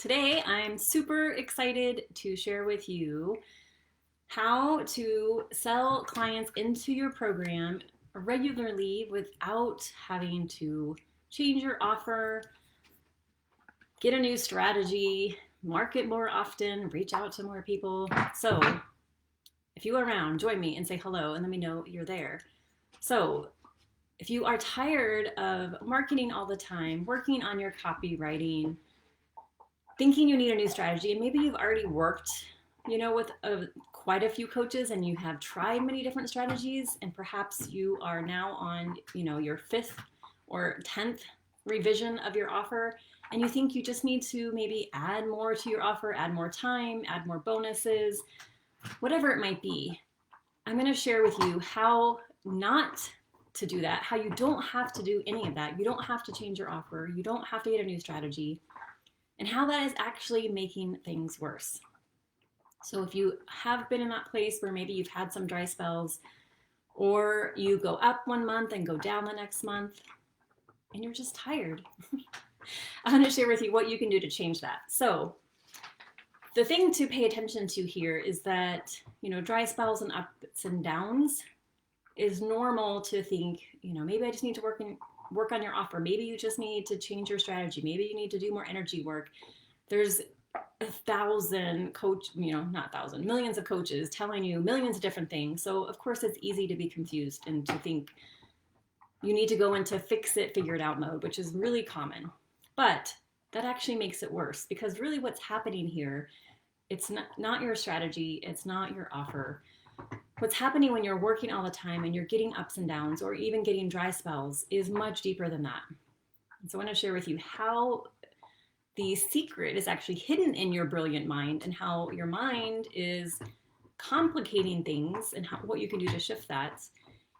Today, I'm super excited to share with you how to sell clients into your program regularly without having to change your offer, get a new strategy, market more often, reach out to more people. So, if you are around, join me and say hello and let me know you're there. So, if you are tired of marketing all the time, working on your copywriting, thinking you need a new strategy, and maybe you've already worked, with quite a few coaches and you have tried many different strategies, and perhaps you are now on, your fifth or 10th revision of your offer, and you think you just need to maybe add more to your offer, add more time, add more bonuses, whatever it might be. I'm going to share with you how not to do that, how you don't have to do any of that. You don't have to change your offer. You don't have to get a new strategy, and how that is actually making things worse. So if you have been in that place where maybe you've had some dry spells, or you go up one month and go down the next month, and you're just tired, I'm going to share with you what you can do to change that. So the thing to pay attention to here is that, dry spells and ups and downs is normal to think, maybe I just need to work on your offer. Maybe you just need to change your strategy. Maybe you need to do more energy work. There's millions of coaches telling you millions of different things. So of course it's easy to be confused and to think you need to go into fix it, figure it out mode, which is really common. But that actually makes it worse, because really what's happening here, it's not your strategy, it's not your offer. What's happening when you're working all the time and you're getting ups and downs or even getting dry spells is much deeper than that. And so I want to share with you how the secret is actually hidden in your brilliant mind, and how your mind is complicating things, and what you can do to shift that,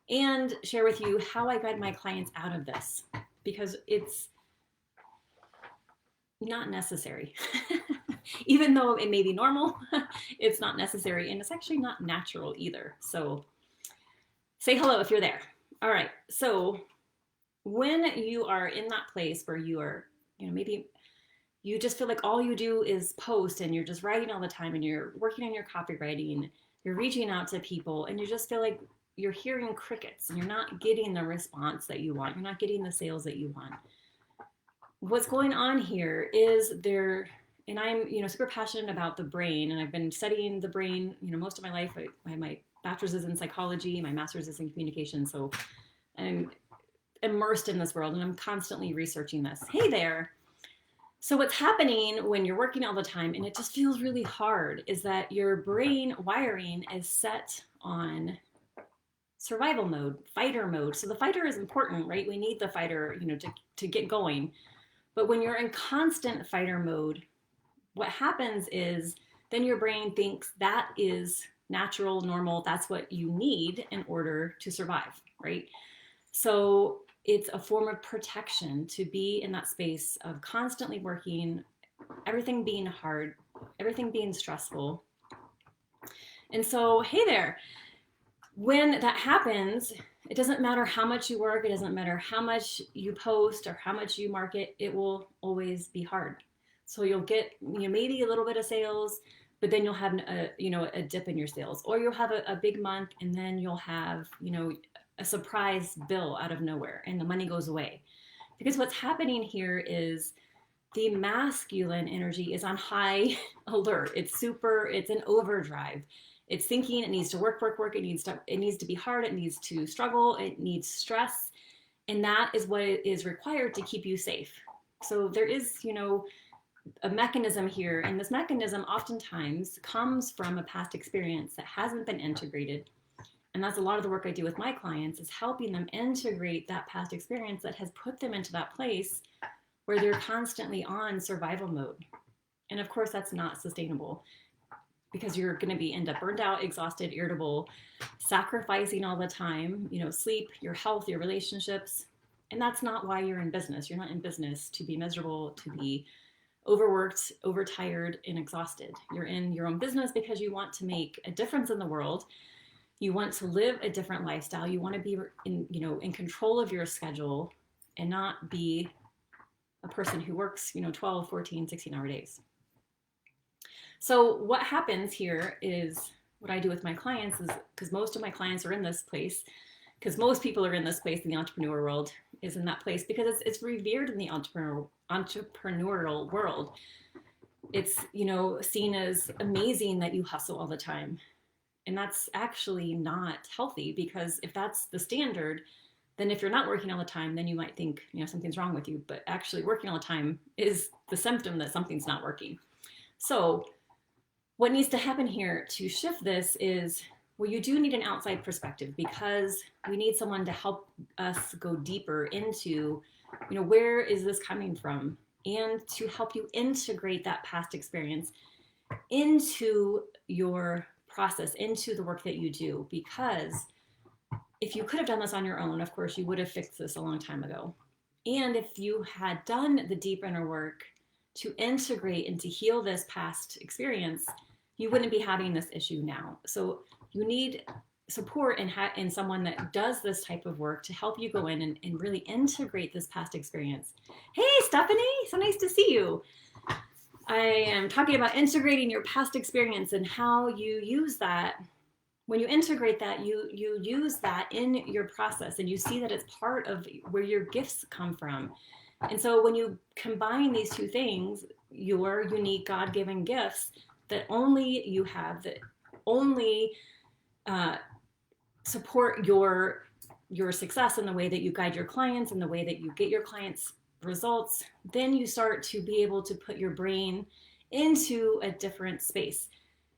and share with you how I guide my clients out of this, because it's not necessary. Even though it may be normal, it's not necessary, and it's actually not natural either. So say hello if you're there. All right. So when you are in that place where you are, maybe you just feel like all you do is post and you're just writing all the time and you're working on your copywriting, you're reaching out to people, and you just feel like you're hearing crickets and you're not getting the response that you want. You're not getting the sales that you want. What's going on here is and I'm, super passionate about the brain, and I've been studying the brain, most of my life. I have my bachelor's is in psychology, my master's is in communication, so I'm immersed in this world, and I'm constantly researching this. Hey there. So what's happening when you're working all the time and it just feels really hard is that your brain wiring is set on survival mode, fighter mode. So the fighter is important, right? We need the fighter, to get going. But when you're in constant fighter mode, what happens is then your brain thinks that is natural, normal, that's what you need in order to survive, right? So it's a form of protection to be in that space of constantly working, everything being hard, everything being stressful. And so, hey there, when that happens, it doesn't matter how much you work, it doesn't matter how much you post or how much you market, it will always be hard. So you'll get, maybe a little bit of sales, but then you'll have a dip in your sales, or you'll have a big month, and then you'll have, a surprise bill out of nowhere and the money goes away. Because what's happening here is the masculine energy is on high alert. It's in overdrive. It's thinking it needs to work. It needs to be hard. It needs to struggle. It needs stress. And that is what is required to keep you safe. So there is, a mechanism here. And this mechanism oftentimes comes from a past experience that hasn't been integrated. And that's a lot of the work I do with my clients, is helping them integrate that past experience that has put them into that place where they're constantly on survival mode. And of course, that's not sustainable, because you're going to end up burned out, exhausted, irritable, sacrificing all the time, sleep, your health, your relationships. And that's not why you're in business. You're not in business to be miserable, to be overworked, overtired, and exhausted. You're in your own business because you want to make a difference in the world. You want to live a different lifestyle. You want to be in control of your schedule and not be a person who works, 12, 14, 16-hour days. So what happens here is what I do with my clients is, because most of my clients are in this place, because most people are in this place in the entrepreneur world, is in that place because it's revered in the entrepreneurial world. It's, you know, seen as amazing that you hustle all the time. And that's actually not healthy, because if that's the standard, then if you're not working all the time, then you might think, you know, something's wrong with you. But actually working all the time is the symptom that something's not working. So what needs to happen here to shift this is, well, you do need an outside perspective, because we need someone to help us go deeper into, you know, where is this coming from, and to help you integrate that past experience into your process, into the work that you do. Because if you could have done this on your own, of course, you would have fixed this a long time ago. And if you had done the deep inner work to integrate and to heal this past experience, you wouldn't be having this issue now. So you need support in someone that does this type of work to help you go in and really integrate this past experience. Hey, Stephanie, so nice to see you. I am talking about integrating your past experience and how you use that. When you integrate that, you use that in your process, and you see that it's part of where your gifts come from. And so when you combine these two things, your unique God-given gifts that only you have, that only support your success in the way that you guide your clients and the way that you get your clients results, then you start to be able to put your brain into a different space.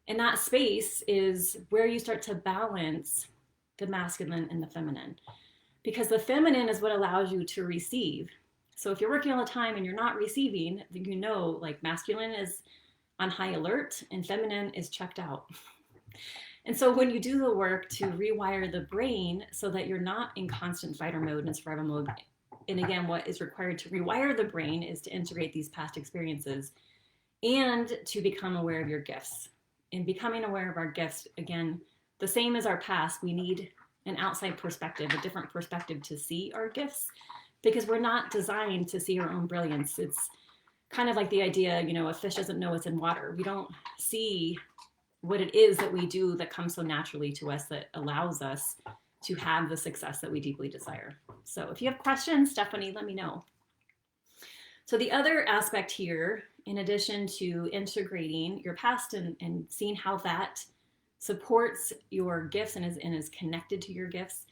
And that space is where you start to balance the masculine and the feminine, because the feminine is what allows you to receive. So if you're working all the time and you're not receiving, then you know, like, masculine is on high alert and feminine is checked out. And so when you do the work to rewire the brain so that you're not in constant fighter mode and survival mode, and again, what is required to rewire the brain is to integrate these past experiences and to become aware of your gifts. In becoming aware of our gifts, again, the same as our past, we need an outside perspective, a different perspective to see our gifts, because we're not designed to see our own brilliance. It's kind of like the idea, you know, a fish doesn't know what's in water. We don't see what it is that we do that comes so naturally to us, that allows us to have the success that we deeply desire. So if you have questions, Stephanie, let me know. So the other aspect here, in addition to integrating your past and seeing how that supports your gifts and is connected to your gifts,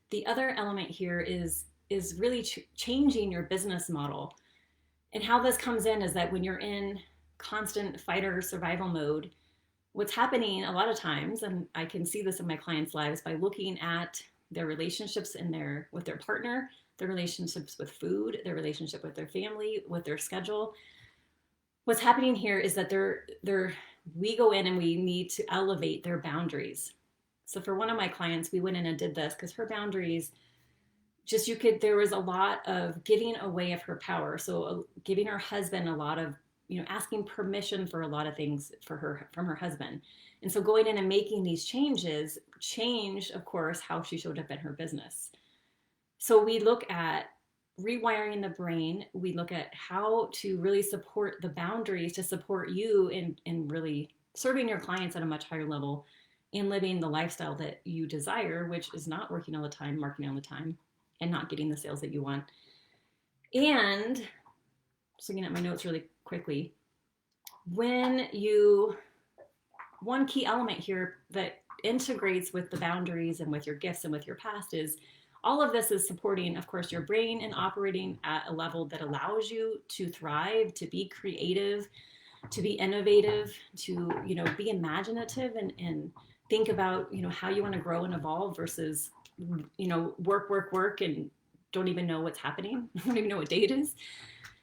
the other element here is really changing your business model. And how this comes in is that when you're in constant fighter survival mode, what's happening a lot of times, and I can see this in my clients' lives by looking at their relationships with their partner, their relationships with food, their relationship with their family, with their schedule. What's happening here is that we go in and we need to elevate their boundaries. So for one of my clients, we went in and did this because her boundaries, there was a lot of giving away of her power. So giving her husband a lot of, you know, asking permission for a lot of things from her husband. And so going in and making these changes changed, of course, how she showed up in her business. So we look at rewiring the brain. We look at how to really support the boundaries to support you in really serving your clients at a much higher level and living the lifestyle that you desire, which is not working all the time, marketing all the time, and not getting the sales that you want. And just looking at my notes really quickly, one key element here that integrates with the boundaries and with your gifts and with your past is all of this is supporting, of course, your brain and operating at a level that allows you to thrive, to be creative, to be innovative, to, you know, be imaginative and think about, you know, how you want to grow and evolve versus, you know, work and don't even know what's happening. Don't even know what day it is.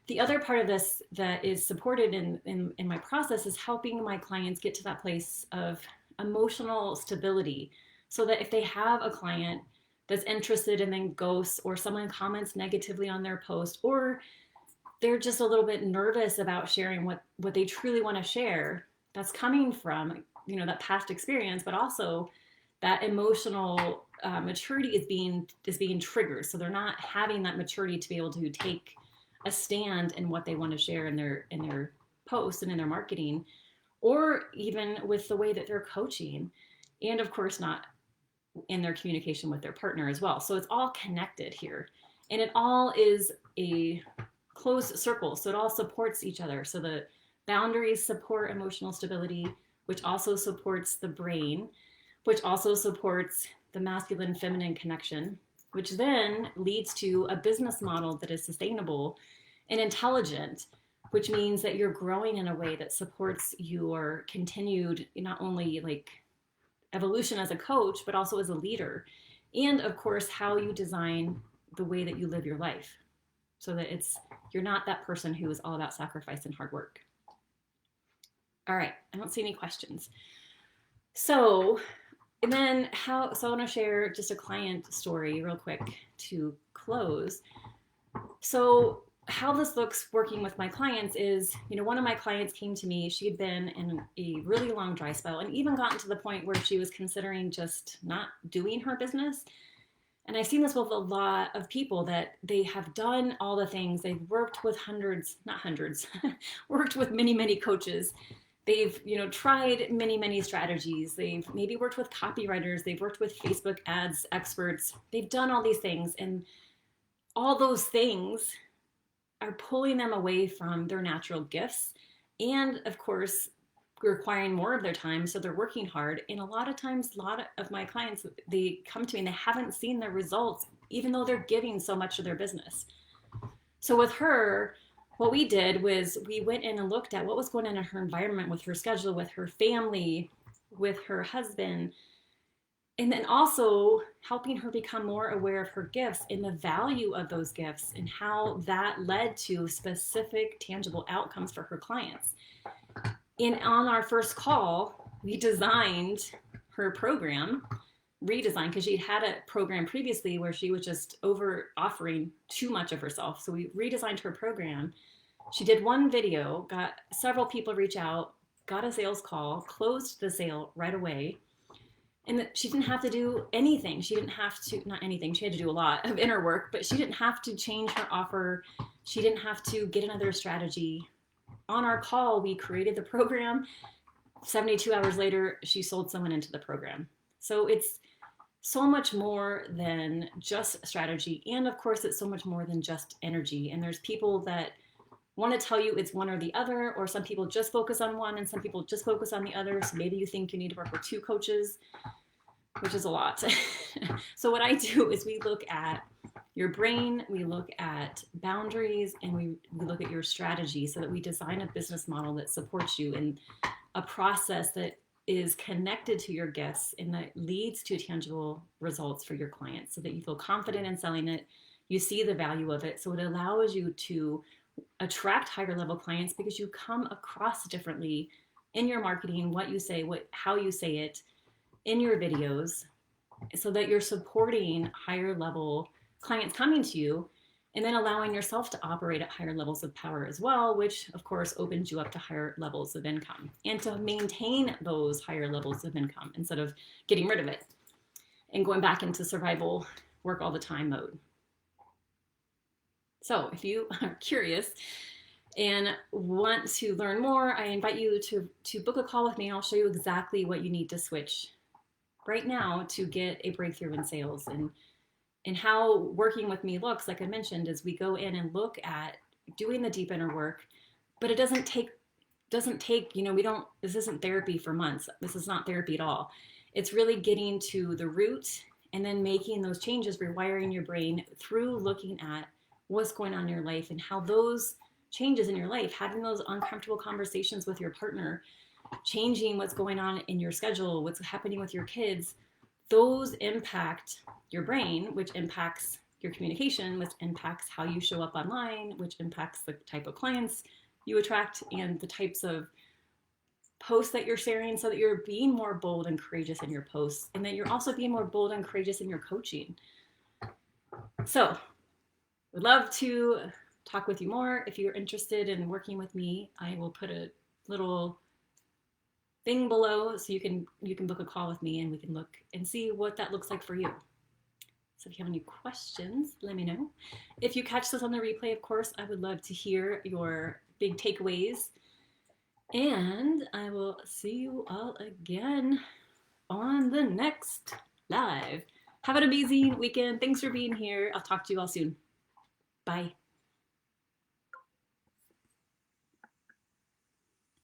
The other part of this that is supported in my process is helping my clients get to that place of emotional stability, so that if they have a client that's interested and then ghosts, or someone comments negatively on their post, or they're just a little bit nervous about sharing what they truly want to share, that's coming from, you know, that past experience, but also that emotional maturity is being triggered. So they're not having that maturity to be able to take a stand in what they want to share in their posts and in their marketing. or even with the way that they're coaching, and of course, not in their communication with their partner as well. So it's all connected here. And it all is a closed circle. So it all supports each other. So the boundaries support emotional stability, which also supports the brain, which also supports the masculine feminine connection, which then leads to a business model that is sustainable and intelligent, which means that you're growing in a way that supports your continued, not only like evolution as a coach, but also as a leader. And of course, how you design the way that you live your life so that you're not that person who is all about sacrifice and hard work. All right, I don't see any questions. So, and then I want to share just a client story real quick to close. So, how this looks working with my clients is, one of my clients came to me. She had been in a really long dry spell and even gotten to the point where she was considering just not doing her business. And I've seen this with a lot of people that they have done all the things. They've worked with worked with many, many coaches. They've, tried many, many strategies. They've maybe worked with copywriters. They've worked with Facebook ads experts. They've done all these things. And all those things are pulling them away from their natural gifts and, of course, requiring more of their time. So they're working hard. And a lot of my clients, they come to me and they haven't seen their results, even though they're giving so much of their business. So with her, what we did was we went in and looked at what was going on in her environment, with her schedule, with her family, with her husband, and then also helping her become more aware of her gifts and the value of those gifts and how that led to specific tangible outcomes for her clients. And on our first call, we designed her program, redesigned, because she'd had a program previously where she was just over offering too much of herself. So we redesigned her program. She did one video, got several people reach out, got a sales call, closed the sale right away. And she didn't have to do anything. She didn't have to, not anything, she had to do a lot of inner work, but she didn't have to change her offer. She didn't have to get another strategy. On our call, we created the program. 72 hours later, she sold someone into the program. So it's so much more than just strategy. And of course, it's so much more than just energy. And there's people that want to tell you it's one or the other, or some people just focus on one and some people just focus on the other. So maybe you think you need to work with two coaches, which is a lot. So what I do is we look at your brain, we look at boundaries, and we look at your strategy so that we design a business model that supports you in a process that is connected to your gifts and that leads to tangible results for your clients so that you feel confident in selling it. You see the value of it. So it allows you to attract higher level clients because you come across differently in your marketing, what you say, how you say it in your videos, so that you're supporting higher level clients coming to you, and then allowing yourself to operate at higher levels of power as well, which of course opens you up to higher levels of income and to maintain those higher levels of income instead of getting rid of it and going back into survival work all the time mode. So if you are curious and want to learn more, I invite you to book a call with me. I'll show you exactly what you need to switch right now to get a breakthrough in sales. And how working with me looks, like I mentioned, is we go in and look at doing the deep inner work, but it doesn't take, this isn't therapy for months. This is not therapy at all. It's really getting to the root and then making those changes, rewiring your brain through looking at what's going on in your life and how those changes in your life, having those uncomfortable conversations with your partner, changing what's going on in your schedule, what's happening with your kids, those impact your brain, which impacts your communication, which impacts how you show up online, which impacts the type of clients you attract and the types of posts that you're sharing, so that you're being more bold and courageous in your posts, and that you're also being more bold and courageous in your coaching. So would love to talk with you more. If you're interested in working with me, I will put a little thing below so you can book a call with me and we can look and see what that looks like for you. So if you have any questions, let me know. If you catch this on the replay, of course, I would love to hear your big takeaways. And I will see you all again on the next live. Have an amazing weekend. Thanks for being here. I'll talk to you all soon. Bye.